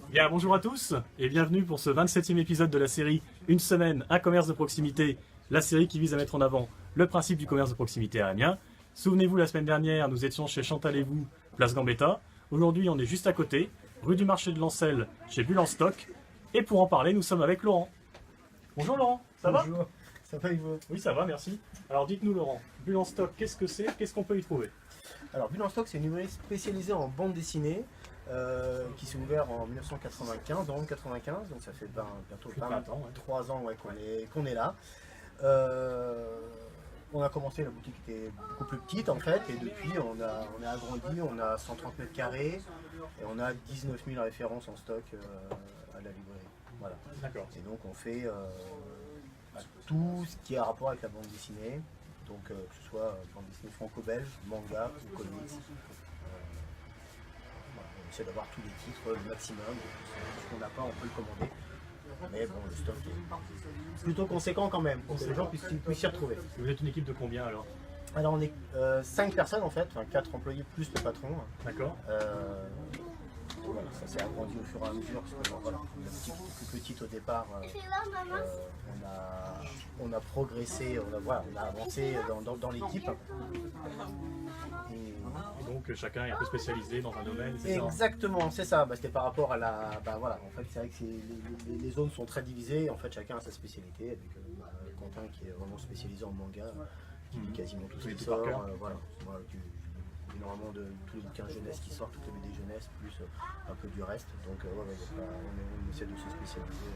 Bien, bonjour à tous et bienvenue pour ce 27e épisode de la série Une semaine, un commerce de proximité, la série qui vise à mettre en avant le principe du commerce de proximité à Amiens. Souvenez-vous, la semaine dernière, nous étions chez Chantal et vous, place Gambetta. Aujourd'hui, on est juste à côté, rue du marché de Lancel, chez Bulle en Stock. Et pour en parler, nous sommes avec Laurent. Bonjour Laurent, ça va? Bonjour, ça va Yves? Oui, ça va, merci. Alors dites-nous Laurent, Bulle en Stock, qu'est-ce que c'est? Qu'est-ce qu'on peut y trouver? Alors Bulle en Stock, c'est une librairie spécialisée en bande dessinée qui s'est ouverte en 1995, dans 95, donc ça fait bientôt 23 ans ouais, qu'on est là. On a commencé, la boutique était beaucoup plus petite en fait, et depuis on a agrandi, on a 130 mètres carrés et on a 19 000 références en stock à la librairie. Voilà. D'accord. Et donc on fait tout ce qui a rapport avec la bande dessinée, donc que ce soit bande dessinée franco-belge, manga ou comics. Voilà, on essaie d'avoir tous les titres, le maximum, ce qu'on n'a pas on peut le commander. Mais bon, le stock est plutôt conséquent quand même, pour que les gens puissent s'y retrouver. Vous êtes une équipe de combien alors? Alors on est 5 personnes en fait, enfin 4 employés plus le patron. D'accord. Voilà, ça s'est agrandi au fur et à mesure, parce que voilà, la boutique était plus petite au départ. On a progressé, on a avancé dans l'équipe. Et donc chacun est un peu spécialisé dans un domaine, c'est ça? Exactement, c'est ça. C'était par rapport à la. Voilà, en fait, c'est vrai que les zones sont très divisées. En fait, chacun a sa spécialité. Avec Quentin qui est vraiment spécialisé en manga, qui lit quasiment tout ce qui sort. Voilà, énormément de tous les bouquins jeunesse qui sortent, toutes les BD jeunesse, plus un peu du reste. Donc, on essaie de se spécialiser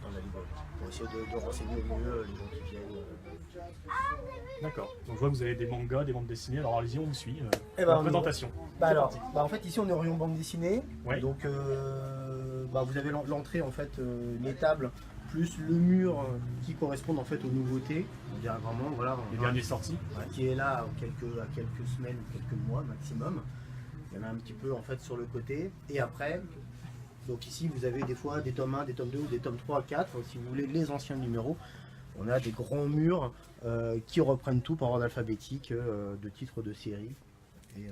dans la librairie pour essayer de renseigner au mieux les gens qui viennent. D'accord. Donc je vois que vous avez des mangas, des bandes dessinées. Alors allez-y, on vous suit. Présentation. En fait, ici on est au rayon bande dessinée. Ouais. Donc vous avez l'entrée en fait, les tables plus le mur qui correspondent en fait aux nouveautés. On dirait vraiment voilà. Les dernières sorties. Qui est là à quelques semaines ou quelques mois maximum. Il y en a un petit peu en fait sur le côté. Et après, donc ici vous avez des fois des tomes 1, des tomes 2 ou des tomes 3 à 4. Si vous voulez les anciens numéros. On a des grands murs qui reprennent tout par ordre alphabétique de titres de série et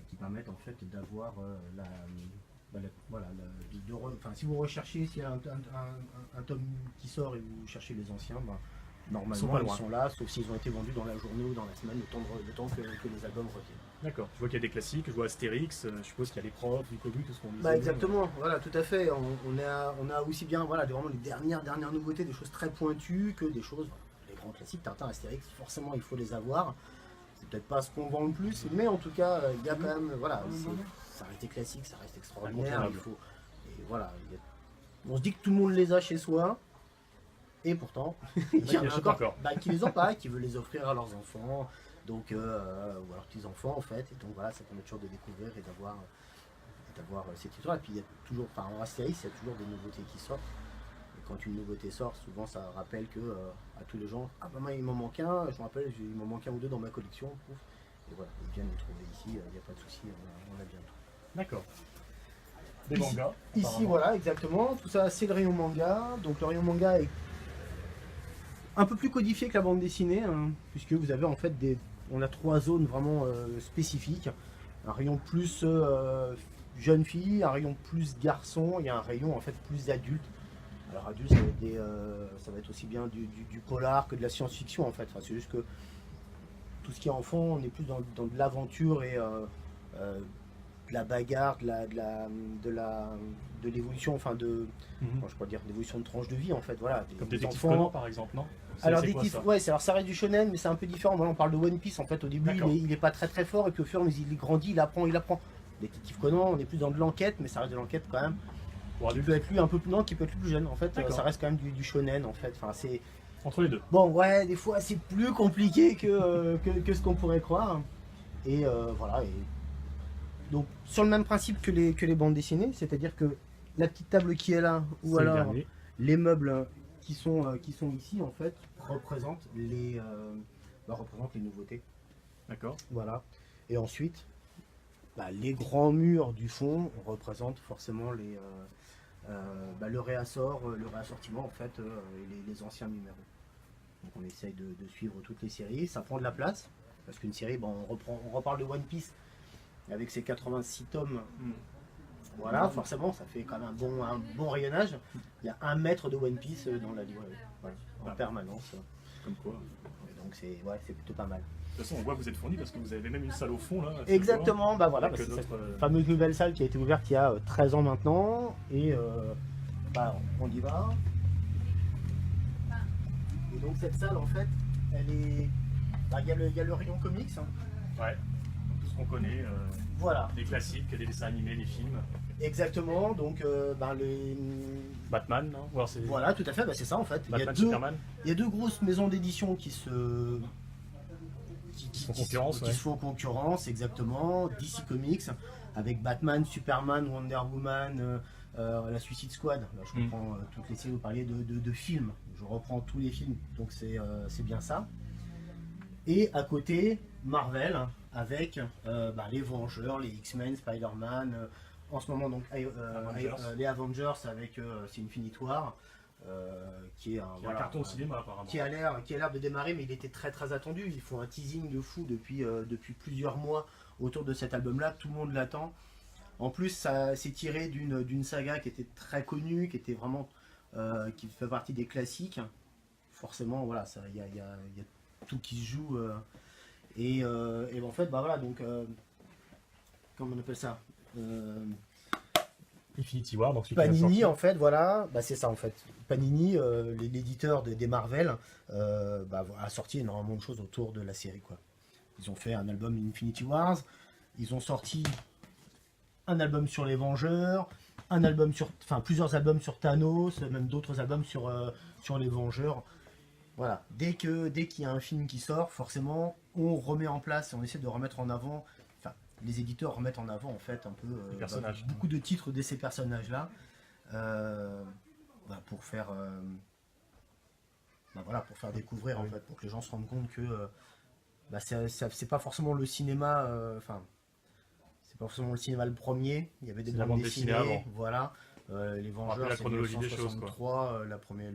qui permettent en fait d'avoir si vous recherchez, s'il y a un tome qui sort et vous cherchez les anciens, normalement ils sont là, sauf s'ils ont été vendus dans la journée ou dans la semaine, le temps que les albums reviennent. D'accord, je vois qu'il y a des classiques, je vois Astérix, je suppose qu'il y a les profs, du Covid, tout ce qu'on dit. Exactement, voilà, tout à fait. On a aussi bien vraiment les dernières nouveautés, des choses très pointues, que des choses, les grands classiques, Tintin, Astérix, forcément il faut les avoir. C'est peut-être pas ce qu'on vend le plus, mais en tout cas, il y a quand même, ça reste des classiques, ça reste extraordinaire. On se dit que tout le monde les a chez soi, et pourtant, il y en a encore qui les ont pas, qui veulent les offrir à leurs enfants. Donc, ou à leurs petits-enfants en fait, et donc voilà, ça permet toujours de découvrir et d'avoir ces titres-là. Et puis il y a toujours, en Astérix, il y a toujours des nouveautés qui sortent. Et quand une nouveauté sort, souvent ça rappelle que à tous les gens, ah maman il m'en manque un, je me rappelle, il m'en manque un ou deux dans ma collection, et voilà, ils viennent les trouver ici, il n'y a pas de souci, on a bien tout. D'accord. Des mangas. Ici voilà, exactement, tout ça c'est le rayon manga, donc le rayon manga est un peu plus codifié que la bande dessinée, puisque vous avez en fait on a 3 zones vraiment spécifiques. Un rayon plus jeune fille, un rayon plus garçon et un rayon en fait plus adulte. Alors adulte, ça va être aussi bien du polar que de la science-fiction en fait. Enfin, c'est juste que tout ce qui est enfant, on est plus dans de l'aventure et de la bagarre, de l'évolution, enfin je pourrais dire l'évolution de tranche de vie en fait. Voilà. Comme des enfants par exemple, non? Alors ça reste du shonen, mais c'est un peu différent. Voilà, on parle de One Piece en fait. Au début, il est pas très fort, et puis au fur et à mesure il grandit, il apprend. Détective Conan, on est plus dans de l'enquête, mais ça reste de l'enquête quand même. Qui peut être lu un peu plus jeune en fait. Ça reste quand même du shonen en fait. Enfin, c'est entre les deux. Bon, ouais, des fois c'est plus compliqué que ce qu'on pourrait croire. Et voilà. Et donc sur le même principe que les bandes dessinées, c'est-à-dire que la petite table qui est là, ou alors les meubles qui sont ici en fait représentent les nouveautés. D'accord. Voilà. Et ensuite, les grands murs du fond représentent forcément le réassortiment en fait, et les anciens numéros. Donc on essaye de suivre toutes les séries. Ça prend de la place parce qu'une série, on reparle de One Piece. avec ses 86 tomes. Mm. Voilà, forcément, ça fait quand même un bon rayonnage. Il y a 1 mètre de One Piece dans la librairie, voilà, en permanence. Comme quoi. Et donc c'est plutôt pas mal. De toute façon, on voit que vous êtes fourni parce que vous avez même une salle au fond là. Exactement, bah voilà, Avec c'est cette d'autres, fameuse nouvelle salle qui a été ouverte il y a 13 ans maintenant. Et bah, on y va. Et donc cette salle en fait, elle est. Bah, il y a le rayon comics. Hein. Ouais. Tout ce qu'on connaît. Voilà. Des classiques, des dessins animés, des films. Exactement, donc bah, les. Batman, non? Ou alors c'est Voilà, tout à fait, bah, c'est ça en fait. Batman, Superman. Il y a 2 grosses maisons d'édition qui se. Qui font concurrence, qui ouais. se font concurrence, exactement. DC Comics, avec Batman, Superman, Wonder Woman, la Suicide Squad. Là, je reprends toutes les séries, vous parliez de films. Je reprends tous les films, donc c'est bien ça. Et à côté, Marvel, avec bah, les Vengeurs, les X-Men, Spider-Man, en ce moment donc les Avengers avec c'est Infinity War, qui est un carton au cinéma apparemment. Qui a l'air de démarrer, mais il était très attendu. Ils font un teasing de fou depuis plusieurs mois autour de cet album-là. Tout le monde l'attend. En plus, ça s'est tiré d'une saga qui était très connue, qui était vraiment qui fait partie des classiques. Forcément, voilà, il y a tout qui se joue. Et en fait, bah voilà, donc comment on appelle ça, Infinity War, donc Panini en fait, voilà, bah c'est ça en fait. Panini, l'éditeur des Marvel, bah, a sorti énormément de choses autour de la série quoi. Ils ont fait un album Infinity Wars, ils ont sorti un album sur les Vengeurs, plusieurs albums sur Thanos, même d'autres albums sur les Vengeurs. Voilà, dès qu'il y a un film qui sort, forcément, on remet en place, on essaie de remettre en avant, enfin, les éditeurs remettent en avant en fait un peu les personnages. Beaucoup de titres de ces personnages-là, bah, pour faire découvrir en fait, pour que les gens se rendent compte que bah, c'est pas forcément le cinéma, c'est pas forcément le cinéma le premier. Il y avait des bandes dessinées avant. Voilà. Les Vengeurs, la chronologie des choses, quoi. Le premier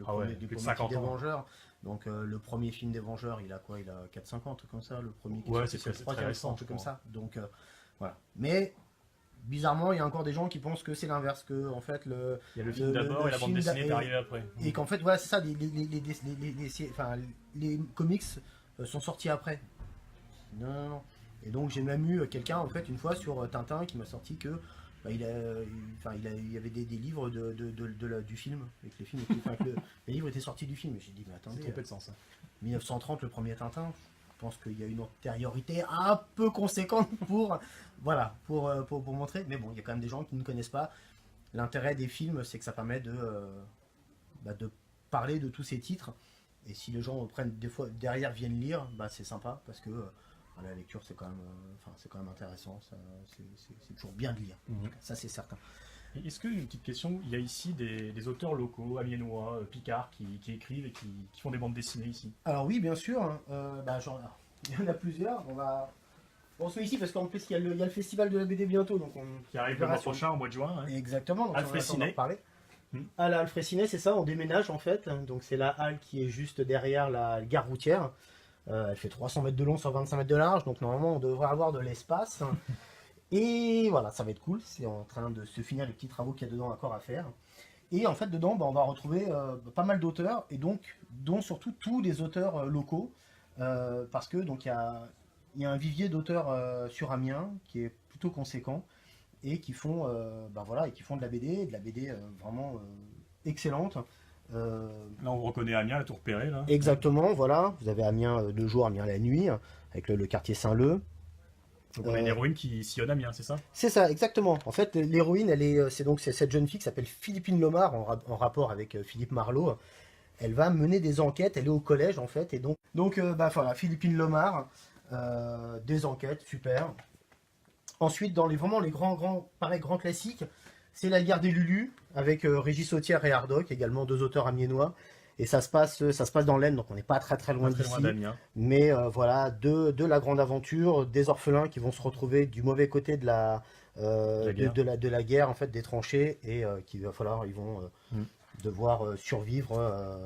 plus de 50 des ans. Vengeurs. Donc le premier film des Vengeurs, il a quoi? Il a 4-5 ans, un truc comme ça. Le premier qui ouais, c'est très récent, un truc comme ça. Donc voilà. Mais bizarrement, il y a encore des gens qui pensent que c'est l'inverse, que en fait il y a le film d'abord et la bande dessinée est arrivée après. Et qu'en fait, voilà, c'est ça. Les comics sont sortis après. Non. Et donc j'ai même eu quelqu'un en fait une fois sur Tintin qui m'a sorti que bah, il y avait des livres du film, et que les films les livres étaient sortis du film. J'ai dit mais attendez, c'est trompé de sens. 1930 le premier Tintin, je pense qu'il y a une antériorité un peu conséquente pour montrer. Mais bon, il y a quand même des gens qui ne connaissent pas. L'intérêt des films, c'est que ça permet de parler de tous ces titres. Et si les gens prennent des fois derrière viennent lire, bah c'est sympa parce que la lecture c'est quand même intéressant. C'est toujours bien de lire. Ça c'est certain. Est-ce que, une petite question, il y a ici des auteurs locaux, amiénois, Picard, qui écrivent et qui font des bandes dessinées ici? Alors oui, bien sûr. Hein. Il y en a plusieurs. On se met ici parce qu'en plus il y a le festival de la BD bientôt, donc qui arrive le mois prochain, au mois de juin. Hein. Exactement. Alfréciné. À la Alfréciné, c'est ça, on déménage en fait. Donc c'est la halle qui est juste derrière la gare routière. Elle fait 300 mètres de long sur 25 mètres de large, donc normalement on devrait avoir de l'espace. Et voilà, ça va être cool. C'est en train de se finir les petits travaux qu'il y a dedans encore à faire. Et en fait dedans, on va retrouver pas mal d'auteurs, et donc dont surtout tous les auteurs locaux, parce que donc il y a un vivier d'auteurs sur Amiens qui est plutôt conséquent. Et qui font de la BD, vraiment excellente. Là, on reconnaît Amiens, la Tour Perret. Là. Exactement, voilà. Vous avez Amiens de jour, Amiens la nuit, avec le quartier Saint-Leu. Donc on a une héroïne qui sillonne Amiens, c'est ça? C'est ça, exactement. En fait, l'héroïne, c'est cette jeune fille qui s'appelle Philippine Lomar, en rapport avec Philippe Marlowe. Elle va mener des enquêtes, elle est au collège en fait, et donc voilà, Philippine Lomar, des enquêtes, super. Ensuite, dans les grands classiques, c'est La guerre des Lulus, avec Régis Sautière et Hardoc, également 2 auteurs amiénois. Et ça se passe dans l'Aisne, donc on n'est pas très loin d'ici. Mais voilà, de la grande aventure, des orphelins qui vont se retrouver du mauvais côté de la guerre, en fait, des tranchées, et ils vont devoir survivre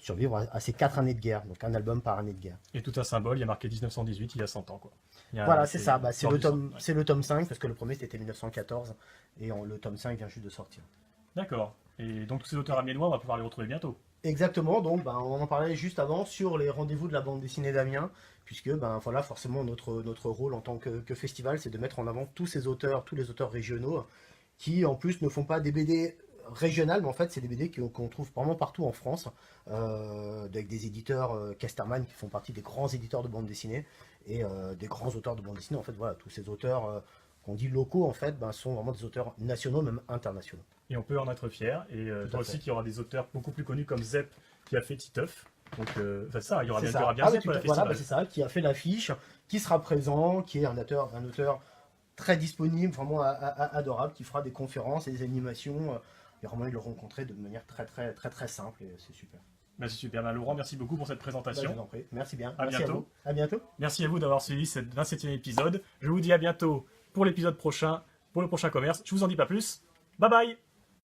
survivre à ces 4 années de guerre, donc un album par année de guerre. Et tout un symbole, il y a marqué 1918, il y a 100 ans, quoi. Voilà, c'est ça, c'est l'histoire le du tome, sang. c'est le tome 5, parce que le premier c'était 1914, et le tome 5 vient juste de sortir. D'accord. Et donc tous ces auteurs amiénois, on va pouvoir les retrouver bientôt. Exactement, donc on en parlait juste avant sur les rendez-vous de la bande dessinée d'Amiens, puisque voilà, forcément notre rôle en tant que festival, c'est de mettre en avant tous ces auteurs, tous les auteurs régionaux, qui en plus ne font pas des BD régionales, mais en fait c'est des BD qu'on trouve vraiment partout en France, avec des éditeurs Casterman qui font partie des grands éditeurs de bande dessinée, et des grands auteurs de bande dessinée. En fait voilà, tous ces auteurs qu'on dit locaux en fait, sont vraiment des auteurs nationaux, même internationaux. Et on peut en être fier. Et toi aussi, qu'il y aura des auteurs beaucoup plus connus comme Zep qui a fait Titeuf. Donc, enfin, ça, il y aura bien, il y aura bien Zep à la Voilà, festival. c'est ça, qui a fait l'affiche, qui sera présent, qui est un auteur très disponible, vraiment adorable, qui fera des conférences et des animations. Il y aura moyen de le rencontrer de manière très simple, et c'est super. Bah, c'est super. Bah, Laurent, merci beaucoup pour cette Bah, présentation. je vous en prie. Merci bien. À Merci bientôt. à vous. À bientôt. Merci à vous d'avoir suivi ce 27e épisode. Je vous dis à bientôt pour l'épisode prochain, pour le prochain commerce. Je vous en dis pas plus. Bye bye!